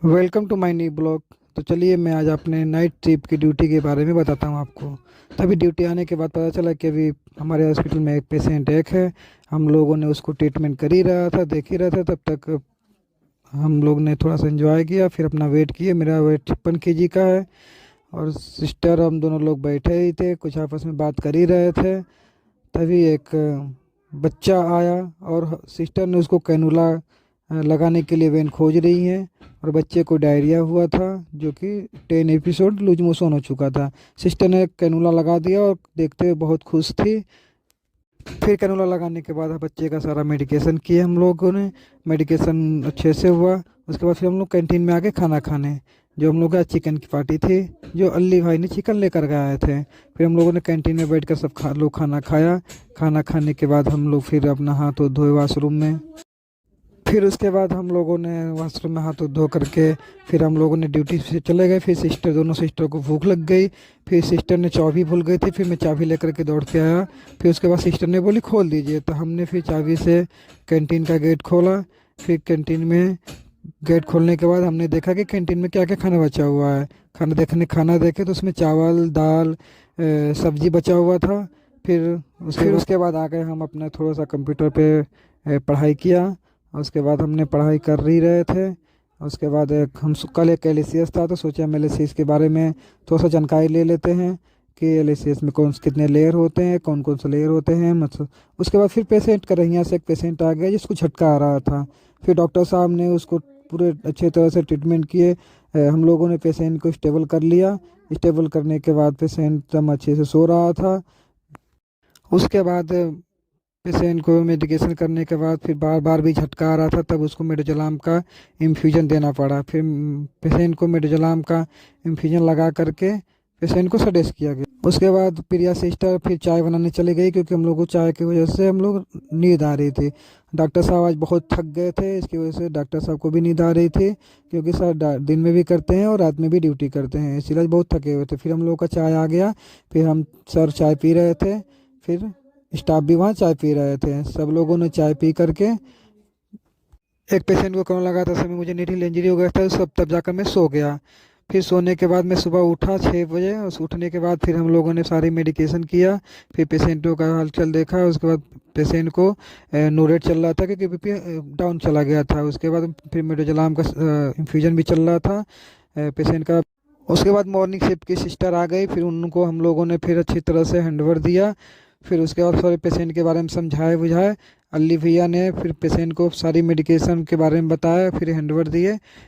Welcome to my new blog. तो चलिए मैं आज अपने नाइट शिफ्ट की ड्यूटी के बारे में बताता हूँ आपको। तभी ड्यूटी आने के बाद पता चला कि अभी हमारे हॉस्पिटल में एक पेशेंट एक है। हम लोगों ने उसको ट्रीटमेंट कर ही रहा था, देख ही रहा था। तब तक हम लोग ने थोड़ा सा एंजॉय किया, फिर अपना वेट किए। मेरा वेट 56 kg का है और सिस्टर हम दोनों लोग बैठे ही थे, कुछ आपस में बात कर ही रहे थे। तभी एक बच्चा आया और सिस्टर ने उसको कैनुला लगाने के लिए वेन खोज रही है। और बच्चे को डायरिया हुआ था, जो कि 10 एपिसोड लूज मोशन हो चुका था। सिस्टर ने कैनुला लगा दिया और देखते हुए बहुत खुश थी। फिर कैनुला लगाने के बाद बच्चे का सारा मेडिकेशन किया हम लोगों ने। मेडिकेशन अच्छे से हुआ। उसके बाद फिर हम लोग कैंटीन में आके खाना खाने। जो हम लोग का चिकन की पार्टी थी, जो अल्ली भाई ने चिकन लेकर के आए थे। फिर हम लोगों ने कैंटीन में बैठ कर सब लोग खाना खाया। खाना खाने के बाद हम लोग फिर अपना हाथ धोए वॉशरूम में। फिर उसके बाद हम लोगों ने वॉशरूम में हाथ धो करके फिर हम लोगों ने ड्यूटी से चले गए। फिर दोनों सिस्टर को भूख लग गई। फिर सिस्टर ने चाबी भूल गई थी, फिर मैं चाबी लेकर के दौड़ के आया। फिर उसके बाद सिस्टर ने बोली खोल दीजिए, तो हमने फिर चाबी से कैंटीन का गेट खोला। फिर कैंटीन में गेट खोलने के बाद हमने देखा कि कैंटीन में क्या क्या खाना बचा हुआ है। खाना देखे तो उसमें चावल दाल सब्जी बचा हुआ था। फिर उसके बाद आ गए हम अपना थोड़ा सा कंप्यूटर पे पढ़ाई किया। और उसके बाद हमने पढ़ाई कर ही रहे थे। उसके बाद कल एक एलएसीएस था, तो सोचा हम एलएसीएस के बारे में थोड़ा सा जानकारी ले लेते हैं कि एलएसीएस में कितने लेयर होते हैं, कौन कौन से लेयर होते हैं। मतलब उसके बाद फिर पेशेंट का यहाँ से एक पेशेंट आ गया जिसको झटका आ रहा था। फिर डॉक्टर साहब ने उसको पूरे अच्छे तरह से ट्रीटमेंट किए। हम लोगों ने पेशेंट को स्टेबल कर लिया। स्टेबल करने के बाद पेशेंट एकदम अच्छे से सो रहा था। उसके बाद पेशेंट को मेडिकेशन करने के बाद फिर बार बार भी झटका आ रहा था, तब उसको मेडोजोलाम का इन्फ्यूजन देना पड़ा। फिर पेशेंट को मेडोजोलाम का इन्फ्यूजन लगा करके पेशेंट को सडेस किया गया। उसके बाद प्रिया सिस्टर फिर चाय बनाने चली गई, क्योंकि हम लोग को चाय की वजह से हम लोग नींद आ रही थी। डॉक्टर साहब आज बहुत थक गए थे, इसकी वजह से डॉक्टर साहब को भी नींद आ रही थी, क्योंकि सर दिन में भी करते हैं और रात में भी ड्यूटी करते हैं, इसीलिए बहुत थके हुए थे। फिर हम लोग का चाय आ गया। फिर हम सर चाय पी रहे थे। फिर स्टाफ भी वहाँ चाय पी रहे थे। सब लोगों ने चाय पी करके एक पेशेंट को कोरोना लगा था, समय मुझे नीडल इंजरी हो गया था, सब तब जाकर मैं सो गया। फिर सोने के बाद मैं सुबह उठा 6 बजे। और उठने के बाद फिर हम लोगों ने सारी मेडिकेशन किया। फिर पेशेंटों का हालचाल देखा। उसके बाद पेशेंट को नो रेट चल रहा था, क्योंकि बीपी डाउन चला गया था। उसके बाद फिर मेडोजोलाम का इन्फ्यूजन भी चल रहा था पेशेंट का। उसके बाद मॉर्निंग शिफ्ट की सिस्टर आ गई। फिर उनको हम लोगों ने फिर अच्छी तरह से हैंडओवर दिया। फिर उसके बाद सारे पेशेंट के बारे में समझाए बुझाए। अली भैया ने फिर पेशेंट को सारी मेडिकेशन के बारे में बताया, फिर हैंडओवर दिए।